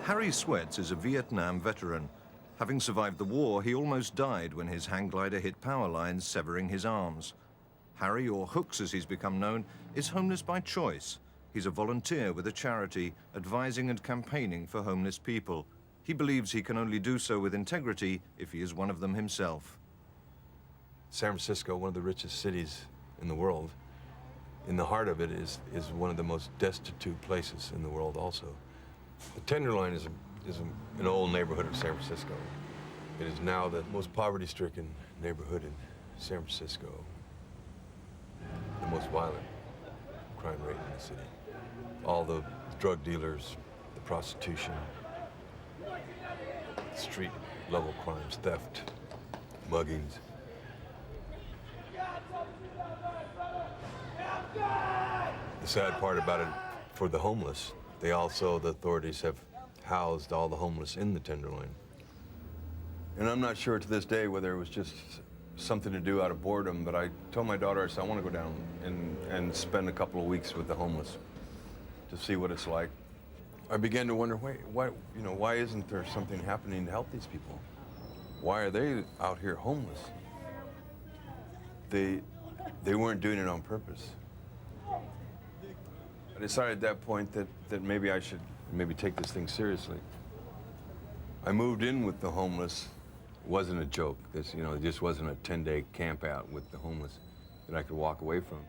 Harry Swets is a Vietnam veteran. Having survived the war, he almost died when his hang glider hit power lines, severing his arms. Harry, or Hooks as he's become known, is homeless by choice. He's a volunteer with a charity, advising and campaigning for homeless people. He believes he can only do so with integrity if he is one of them himself. San Francisco, one of the richest cities in the world, in the heart of it is one of the most destitute places in the world also. The Tenderloin is an old neighborhood of San Francisco. It is now the most poverty-stricken neighborhood in San Francisco. The most violent crime rate in the city. All the drug dealers, the prostitution, street-level crimes, theft, muggings. The sad part about it, for the homeless, the authorities have housed all the homeless in the Tenderloin. And I'm not sure to this day whether it was just something to do out of boredom, but I told my daughter, I said, I want to go down and spend a couple of weeks with the homeless to see what it's like. I began to wonder, why isn't there something happening to help these people? Why are they out here homeless? They weren't doing it on purpose. I decided at that point that maybe I should take this thing seriously. I moved in with the homeless. It wasn't a joke. This, it just wasn't a 10-day camp out with the homeless that I could walk away from.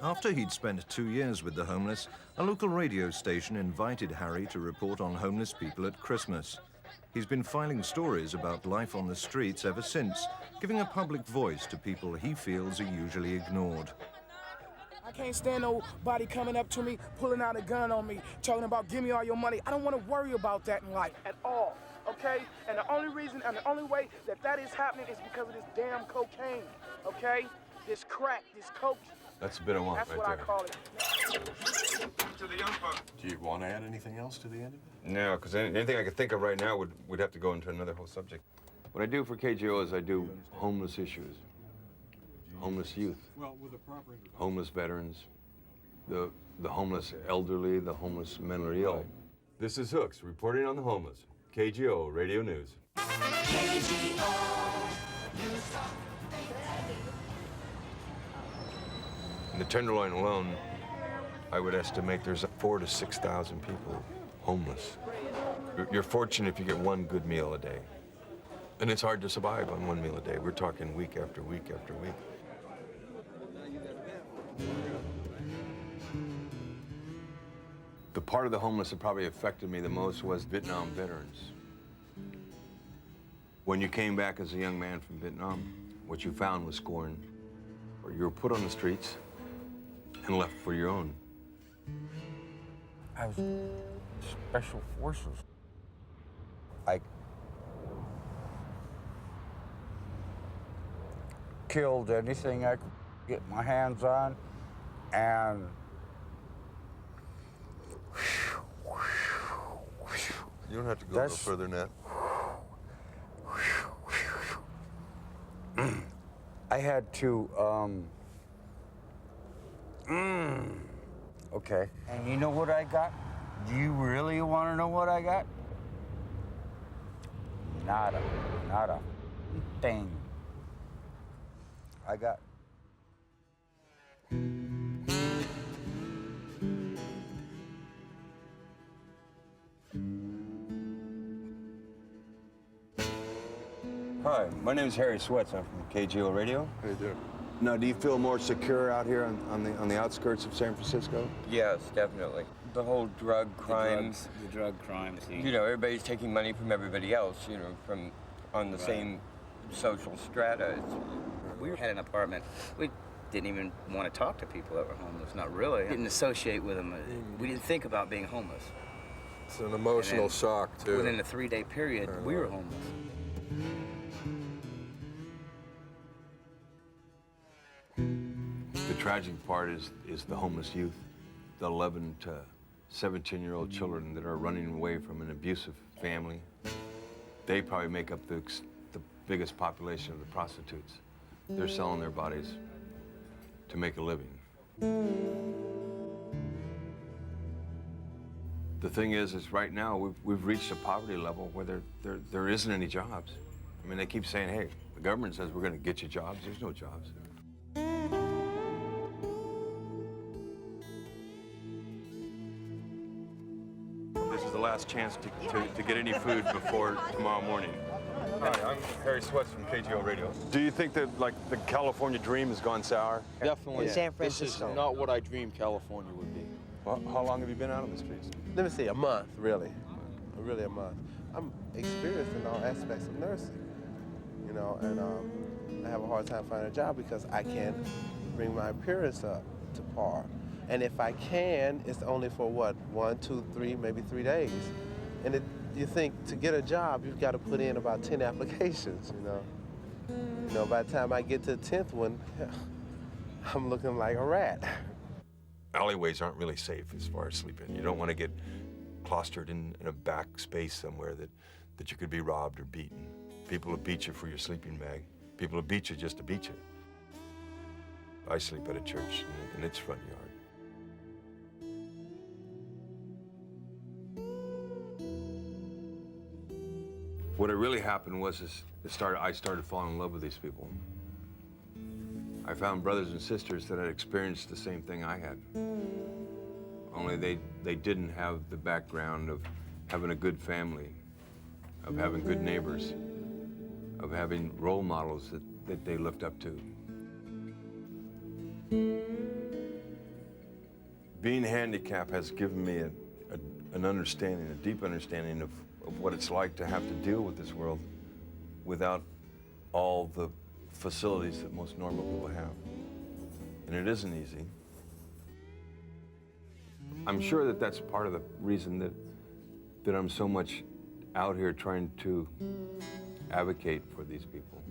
After he'd spent 2 years with the homeless, a local radio station invited Harry to report on homeless people at Christmas. He's been filing stories about life on the streets ever since, giving a public voice to people he feels are usually ignored. I can't stand nobody coming up to me, pulling out a gun on me, talking about, give me all your money. I don't want to worry about that in life at all, okay? And the only reason and the only way that is happening is because of this damn cocaine, okay? This crack, this coke. That's a bit of one right there. That's what I call it. To the young folks. Do you want to add anything else to the end of it? No, because anything I could think of right now would have to go into another whole subject. What I do for KGO is I do homeless issues, homeless youth, homeless veterans, the homeless elderly, the homeless mentally ill. This is Hooks reporting on the homeless. KGO Radio News. In the Tenderloin alone, I would estimate there's 4,000 to 6,000 people homeless. You're fortunate if you get one good meal a day. And it's hard to survive on one meal a day. We're talking week after week after week. The part of the homeless that probably affected me the most was Vietnam veterans. When you came back as a young man from Vietnam, what you found was scorn, or you were put on the streets and left for your own. I was special forces. I killed anything I could get my hands on, and You don't have to go no further than that. I had to, okay. And you know what I got? Do you really want to know what I got? Not a thing. I got. Hi, my name is Harry Swets. I'm from KGO Radio. How you doing? Now, do you feel more secure out here on the outskirts of San Francisco? Yes, definitely. The whole drug crimes. The drug crimes. Everybody's taking money from everybody else, from on the same social strata. We had an apartment. We didn't even want to talk to people that were homeless, not really. Didn't associate with them. We didn't think about being homeless. It's an emotional shock, too. Within a 3-day period, we were homeless. The tragic part is the homeless youth, the 11 to 17-year-old children that are running away from an abusive family. They probably make up the biggest population of the prostitutes. They're selling their bodies to make a living. The thing is right now we've reached a poverty level where there isn't any jobs. I mean, they keep saying, hey, the government says we're going to get you jobs. There's no jobs. This is the last chance to get any food before tomorrow morning. Hi, I'm Harry Swets from KGO Radio. Do you think that, like, the California dream has gone sour? Definitely. In San Francisco. This is not what I dreamed California would be. Well, how long have you been out on the streets? Let me see, a month, really. Really a month. I'm experienced in all aspects of nursing, you know, and I have a hard time finding a job because I can't bring my appearance up to par. And if I can, it's only for what, 1, 2, 3, maybe 3 days. And you think to get a job, you've got to put in about 10 applications, you know. You know, by the time I get to the 10th one, I'm looking like a rat. Alleyways aren't really safe as far as sleeping. You don't want to get clustered in a back space somewhere that you could be robbed or beaten. People will beat you for your sleeping bag. People will beat you just to beat you. I sleep at a church in its front yard. What it really happened was I started falling in love with these people. I found brothers and sisters that had experienced the same thing I had. Only they didn't have the background of having a good family, of having good neighbors, of having role models that they looked up to. Being handicapped has given me an understanding, a deep understanding of what it's like to have to deal with this world without all the facilities that most normal people have. And it isn't easy. I'm sure that that's part of the reason that I'm so much out here trying to advocate for these people.